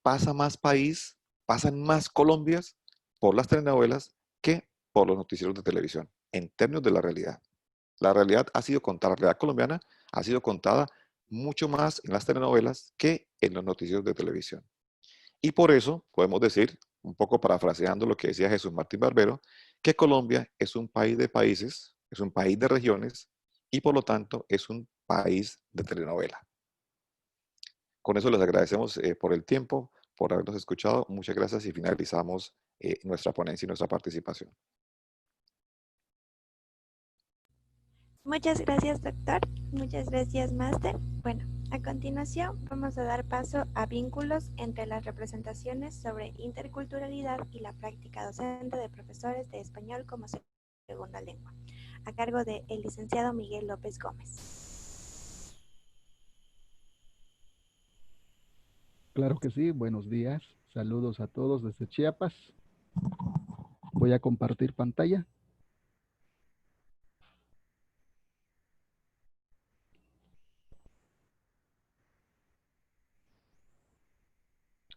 pasa más país, pasan más Colombias por las telenovelas que por los noticieros de televisión, en términos de la realidad. La realidad ha sido contada, la realidad colombiana ha sido contada mucho más en las telenovelas que en los noticieros de televisión. Y por eso podemos decir, un poco parafraseando lo que decía Jesús Martín Barbero, que Colombia es un país de países, es un país de regiones y por lo tanto es un país de telenovela. Con eso les agradecemos por el tiempo, por habernos escuchado. Muchas gracias y finalizamos nuestra ponencia y nuestra participación. Muchas gracias, doctor. Muchas gracias, máster. Bueno, a continuación vamos a dar paso a vínculos entre las representaciones sobre interculturalidad y la práctica docente de profesores de español como segunda lengua, a cargo del licenciado Miguel López Gómez. Claro que sí, buenos días. Saludos a todos desde Chiapas. Voy a compartir pantalla.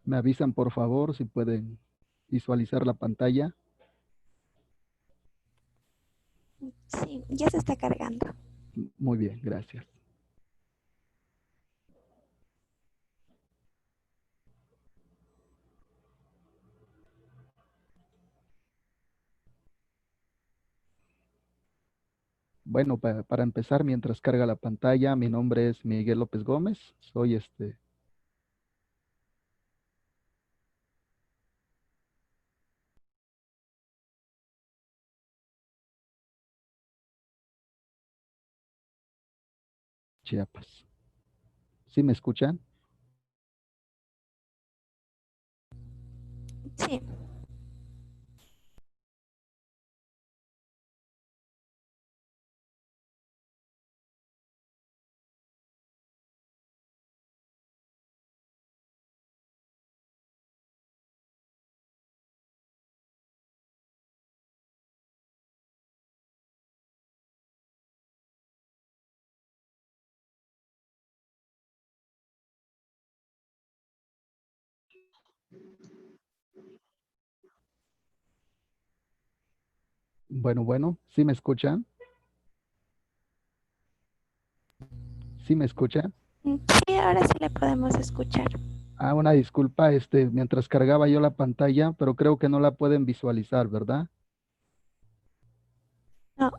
Me avisan por favor si pueden visualizar la pantalla. Sí, ya se está cargando. Muy bien, gracias. Bueno, para empezar, mientras carga la pantalla, mi nombre es Miguel López Gómez. Soy Chiapas. ¿Sí me escuchan? Sí, Bueno, ¿sí me escuchan? ¿Sí me escuchan? sí, ahora sí le podemos escuchar. Ah, una disculpa, mientras cargaba yo la pantalla, pero creo que no la pueden visualizar, ¿verdad? No,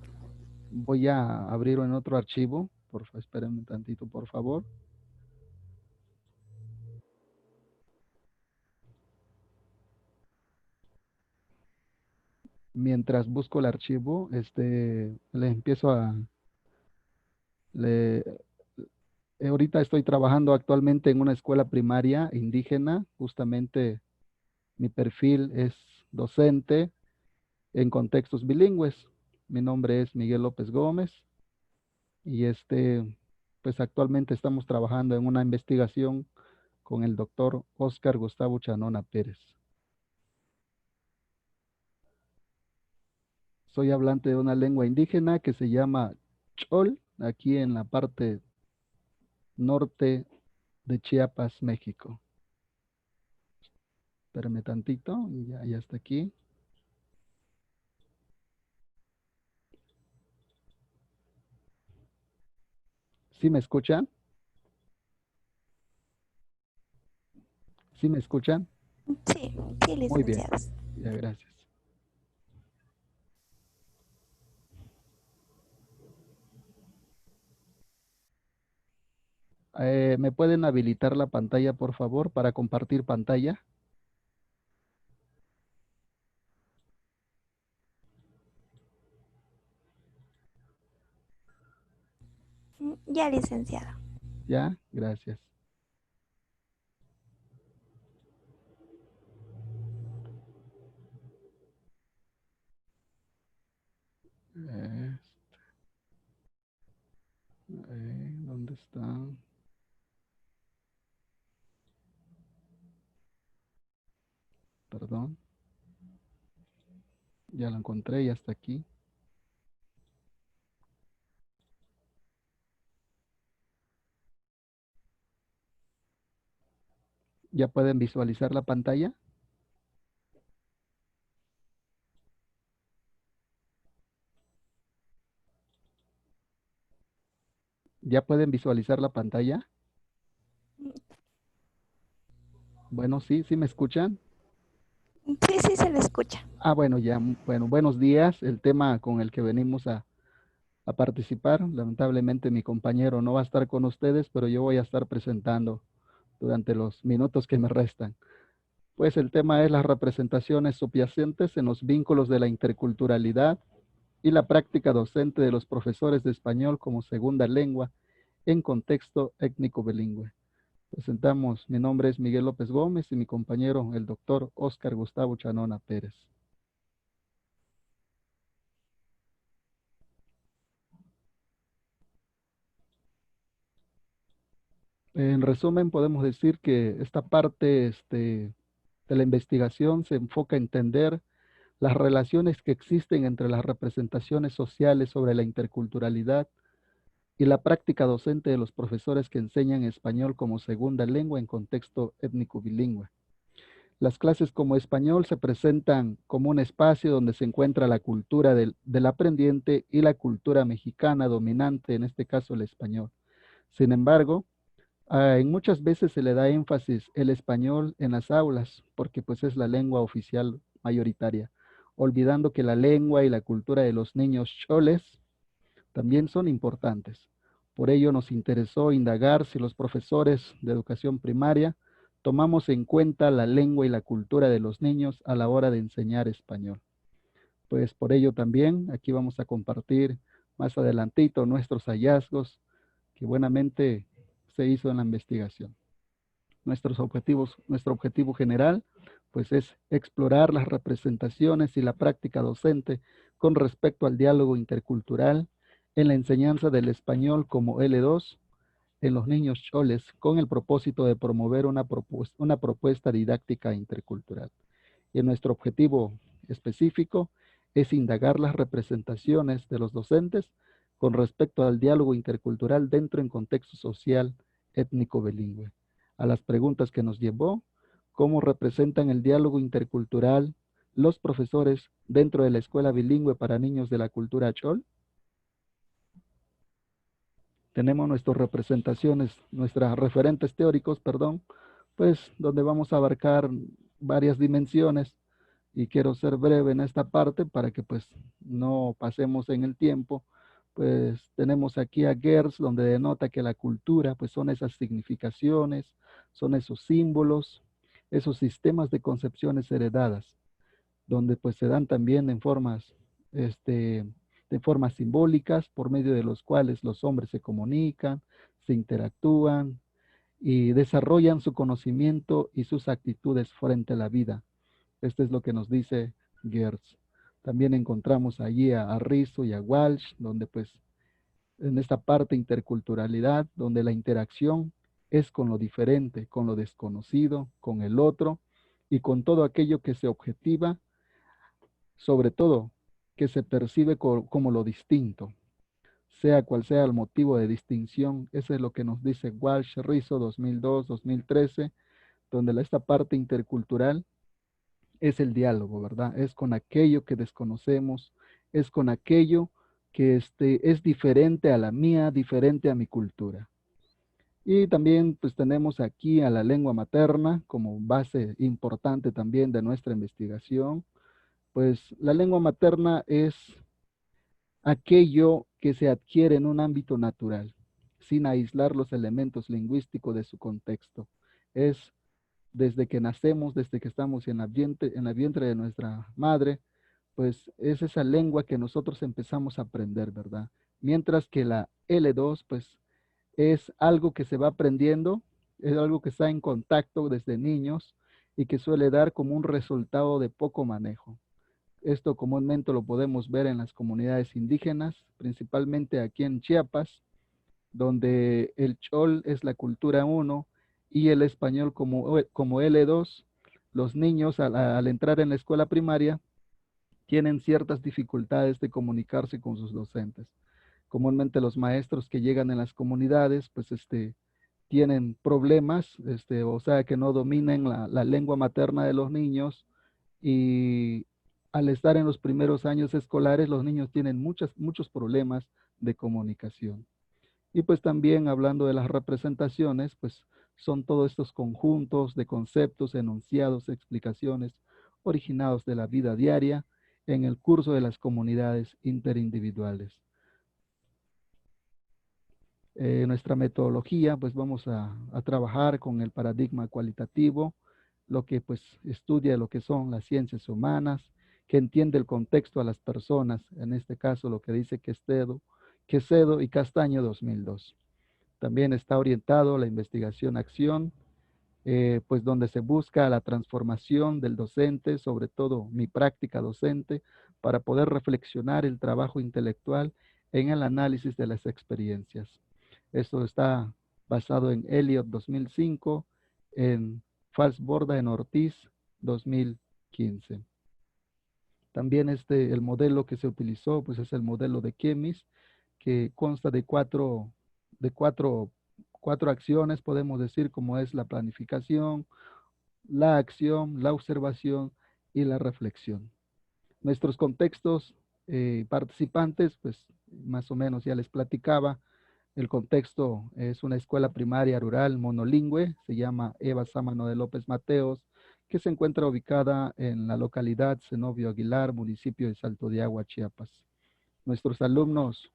Voy a abrir en otro archivo. Espérenme un tantito, por favor. Mientras busco el archivo, le empiezo le, ahorita estoy trabajando actualmente en una escuela primaria indígena. Justamente mi perfil es docente en contextos bilingües. Mi nombre es Miguel López Gómez y pues actualmente estamos trabajando en una investigación con el doctor Óscar Gustavo Chanona Pérez. Soy hablante de una lengua indígena que se llama Chol, aquí en la parte norte de Chiapas, México. Espérame tantito, y ya está aquí. ¿Sí me escuchan? ¿Sí me escuchan? sí, sí, Muy bien, licenciados. ya gracias. ¿Me pueden habilitar la pantalla, por favor, para compartir pantalla? Ya, licenciado. Ya, gracias. Eh, ¿Dónde está? Perdón, ya lo encontré, ya está aquí. ¿Ya pueden visualizar la pantalla? ¿Ya pueden visualizar la pantalla? Bueno, sí me escuchan. Sí, sí, se le escucha. Ah, bueno, ya, bueno, buenos días. El tema con el que venimos a participar, lamentablemente mi compañero no va a estar con ustedes, pero yo voy a estar presentando durante los minutos que me restan. Pues el tema es las representaciones subyacentes en los vínculos de la interculturalidad y la práctica docente de los profesores de español como segunda lengua en contexto étnico bilingüe. Presentamos, mi nombre es Miguel López Gómez y mi compañero, el doctor Óscar Gustavo Chanona Pérez. En resumen, podemos decir que esta parte de la investigación se enfoca a entender las relaciones que existen entre las representaciones sociales sobre la interculturalidad y la práctica docente de los profesores que enseñan español como segunda lengua en contexto étnico bilingüe. Las clases como español se presentan como un espacio donde se encuentra la cultura del aprendiente y la cultura mexicana dominante, en este caso el español. Sin embargo, en muchas veces se le da énfasis el español en las aulas porque pues es la lengua oficial mayoritaria, olvidando que la lengua y la cultura de los niños choles también son importantes. Por ello nos interesó indagar si los profesores de educación primaria tomamos en cuenta la lengua y la cultura de los niños a la hora de enseñar español. Pues por ello también aquí vamos a compartir más adelantito nuestros hallazgos que buenamente se hizo en la investigación. Nuestro objetivo general pues es explorar las representaciones y la práctica docente con respecto al diálogo intercultural en la enseñanza del español como L2 en los niños choles con el propósito de promover una propuesta didáctica intercultural. Y nuestro objetivo específico es indagar las representaciones de los docentes con respecto al diálogo intercultural dentro en contexto social étnico bilingüe. A las preguntas que nos llevó, ¿cómo representan el diálogo intercultural los profesores dentro de la escuela bilingüe para niños de la cultura chol? Tenemos nuestras representaciones, nuestros referentes teóricos, perdón, pues donde vamos a abarcar varias dimensiones y quiero ser breve en esta parte para que pues no pasemos en el tiempo. Pues tenemos aquí a Gers, donde denota que la cultura pues son esas significaciones, son esos símbolos, esos sistemas de concepciones heredadas, donde pues se dan también en formas, de formas simbólicas por medio de los cuales los hombres se comunican, se interactúan y desarrollan su conocimiento y sus actitudes frente a la vida. Esto es lo que nos dice Geertz. También encontramos allí a Rizzo y a Walsh, donde pues en esta parte interculturalidad, donde la interacción es con lo diferente, con lo desconocido, con el otro y con todo aquello que se objetiva, sobre todo que se percibe como lo distinto, sea cual sea el motivo de distinción. Eso es lo que nos dice Walsh, Rizzo, 2002-2013, donde esta parte intercultural es el diálogo, ¿verdad? Es con aquello que desconocemos, es con aquello que es diferente a la mía, diferente a mi cultura. Y también pues tenemos aquí a la lengua materna como base importante también de nuestra investigación. Pues la lengua materna es aquello que se adquiere en un ámbito natural, sin aislar los elementos lingüísticos de su contexto. Es desde que nacemos, desde que estamos en la vientre de nuestra madre, pues es esa lengua que nosotros empezamos a aprender, ¿verdad? Mientras que la L2, pues es algo que se va aprendiendo, es algo que está en contacto desde niños y que suele dar como un resultado de poco manejo. Esto comúnmente lo podemos ver en las comunidades indígenas, principalmente aquí en Chiapas, donde el chol es la cultura 1 y el español como L2. Los niños al entrar en la escuela primaria tienen ciertas dificultades de comunicarse con sus docentes. Comúnmente los maestros que llegan en las comunidades, pues tienen problemas, o sea, que no dominen la lengua materna de los niños y al estar en los primeros años escolares, los niños tienen muchos problemas de comunicación. Y pues también hablando de las representaciones, pues son todos estos conjuntos de conceptos, enunciados, explicaciones originados de la vida diaria en el curso de las comunidades interindividuales. Nuestra metodología, pues vamos a trabajar con el paradigma cualitativo, lo que pues estudia lo que son las ciencias humanas, que entiende el contexto a las personas, en este caso lo que dice Quesedo y Castaño 2002. También está orientado a la investigación-acción, pues donde se busca la transformación del docente, sobre todo mi práctica docente, para poder reflexionar el trabajo intelectual en el análisis de las experiencias. Esto está basado en Elliot 2005, en Falsborda en Ortiz 2015. También el modelo que se utilizó pues es el modelo de Chemis, que consta de cuatro acciones, podemos decir, como es la planificación, la acción, la observación y la reflexión. Nuestros contextos participantes, pues más o menos ya les platicaba. El contexto es una escuela primaria rural monolingüe, se llama Eva Sámano de López Mateos, que se encuentra ubicada en la localidad Zenobio Aguilar, municipio de Salto de Agua, Chiapas. Nuestros alumnos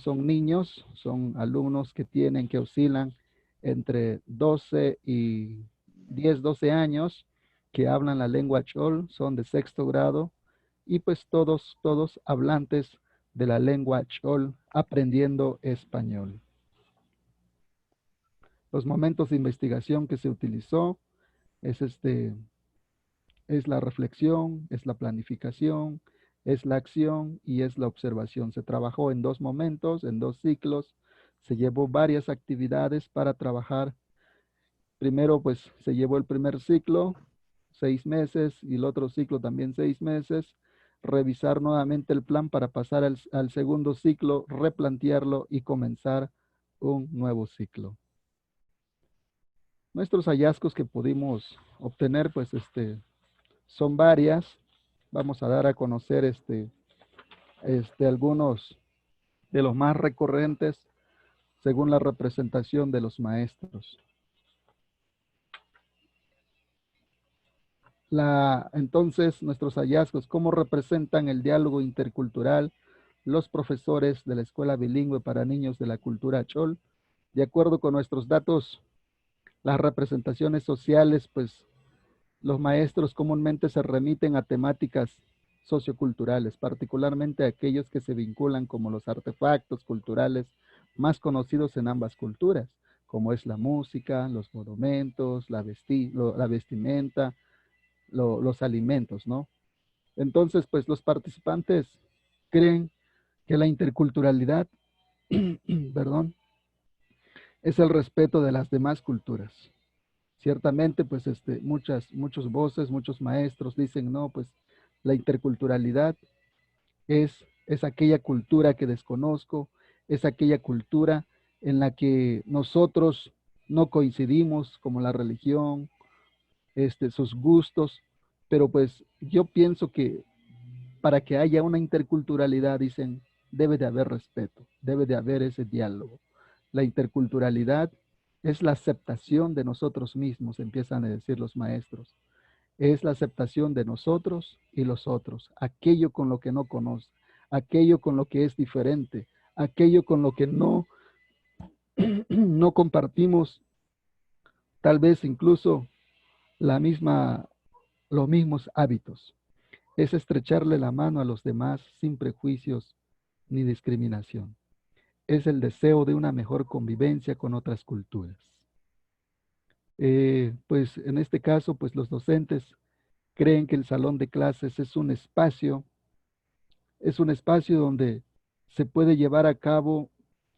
son niños, son alumnos que oscilan entre 12 y 10, 12 años, que hablan la lengua chol, son de sexto grado, y pues todos hablantes de la lengua chol, aprendiendo español. Los momentos de investigación que se utilizó es la reflexión, es la planificación, es la acción y es la observación. Se trabajó en 2 momentos, en 2 ciclos. Se llevó varias actividades para trabajar. Primero, pues, se llevó el primer ciclo, 6 meses, y el otro ciclo también 6 meses. Revisar nuevamente el plan para pasar al segundo ciclo, replantearlo y comenzar un nuevo ciclo. Nuestros hallazgos que pudimos obtener, pues, son varias. Vamos a dar a conocer algunos de los más recurrentes según la representación de los maestros. Entonces, nuestros hallazgos, ¿cómo representan el diálogo intercultural los profesores de la Escuela Bilingüe para Niños de la Cultura Chol? De acuerdo con nuestros datos, las representaciones sociales, pues, los maestros comúnmente se remiten a temáticas socioculturales, particularmente aquellos que se vinculan como los artefactos culturales más conocidos en ambas culturas, como es la música, los monumentos, la vestimenta, los alimentos, ¿no? Entonces, pues los participantes creen que la interculturalidad, perdón, es el respeto de las demás culturas. Ciertamente, pues muchos voces, muchos maestros dicen, no, pues la interculturalidad es aquella cultura que desconozco, es aquella cultura en la que nosotros no coincidimos, como la religión, sus gustos, pero pues yo pienso que para que haya una interculturalidad, dicen, debe de haber respeto, debe de haber ese diálogo. La interculturalidad es la aceptación de nosotros mismos, empiezan a decir los maestros. Es la aceptación de nosotros y los otros, aquello con lo que no conoce, aquello con lo que es diferente, aquello con lo que no, no compartimos, tal vez incluso los mismos hábitos. Es estrecharle la mano a los demás sin prejuicios ni discriminación. Es el deseo de una mejor convivencia con otras culturas. Pues en este caso, pues los docentes creen que el salón de clases es un espacio donde se puede llevar a cabo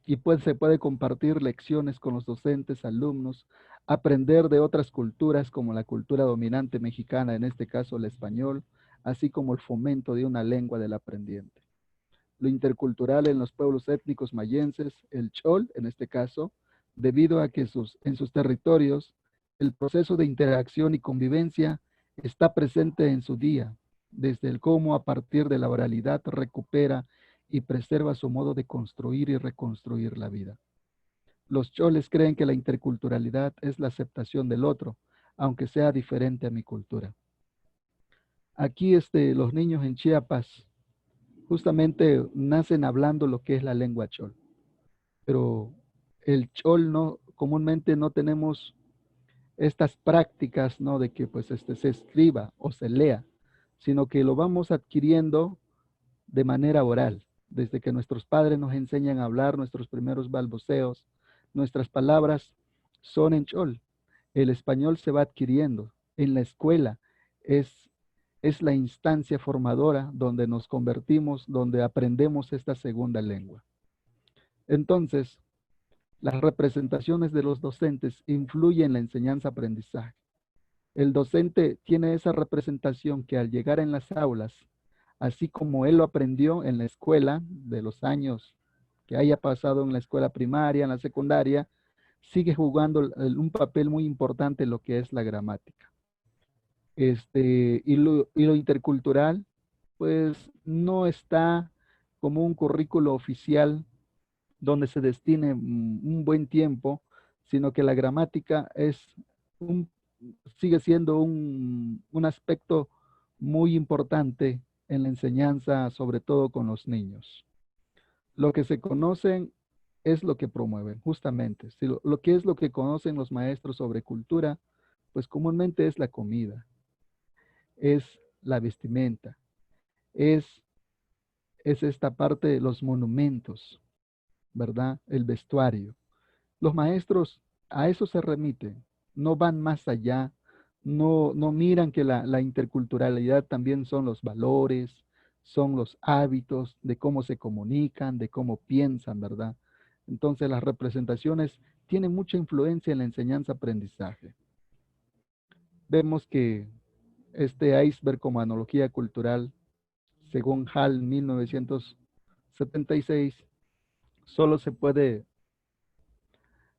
y se puede compartir lecciones con los docentes, alumnos, aprender de otras culturas como la cultura dominante mexicana, en este caso el español, así como el fomento de una lengua del aprendiente. Lo intercultural en los pueblos étnicos mayenses, el chol en este caso, debido a que en sus territorios el proceso de interacción y convivencia está presente en su día, desde el cómo a partir de la oralidad recupera y preserva su modo de construir y reconstruir la vida. Los choles creen que la interculturalidad es la aceptación del otro, aunque sea diferente a mi cultura. Aquí los niños en Chiapas justamente nacen hablando lo que es la lengua chol, pero el chol comúnmente no tenemos estas prácticas, ¿no? De que pues se escriba o se lea, sino que lo vamos adquiriendo de manera oral, desde que nuestros padres nos enseñan a hablar nuestros primeros balbuceos, nuestras palabras son en chol. El español se va adquiriendo. En la escuela es la instancia formadora donde nos convertimos, donde aprendemos esta segunda lengua. Entonces, Las representaciones de los docentes influyen en la enseñanza-aprendizaje. El docente tiene esa representación que al llegar en las aulas, así como él lo aprendió en la escuela, de los años que haya pasado en la escuela primaria, en la secundaria, sigue jugando un papel muy importante en lo que es la gramática. Y lo intercultural, pues no está como un currículo oficial donde se destine un buen tiempo, sino que la gramática sigue siendo un aspecto muy importante en la enseñanza, sobre todo con los niños. Lo que se conocen es lo que promueven, justamente. Si lo que es lo que conocen los maestros sobre cultura, pues comúnmente es la comida, es la vestimenta, es esta parte de los monumentos, ¿verdad? El vestuario. Los maestros a eso se remiten, no van más allá, no miran que la interculturalidad también son los valores, son los hábitos de cómo se comunican, de cómo piensan, ¿verdad? Entonces las representaciones tienen mucha influencia en la enseñanza-aprendizaje. Vemos que este iceberg como analogía cultural, según Hall 1976,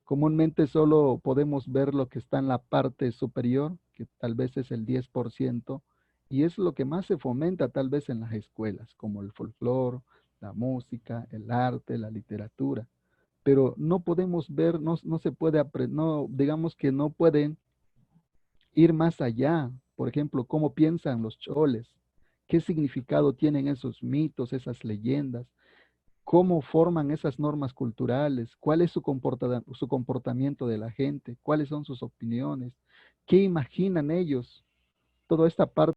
comúnmente solo podemos ver lo que está en la parte superior, que tal vez es el 10%, y es lo que más se fomenta tal vez en las escuelas, como el folclore, la música, el arte, la literatura. Pero no podemos ver, no se puede aprender, no, digamos que no pueden ir más allá. Por ejemplo, cómo piensan los choles, qué significado tienen esos mitos, esas leyendas, cómo forman esas normas culturales, cuál es su comportamiento de la gente, cuáles son sus opiniones, qué imaginan ellos. Toda esta parte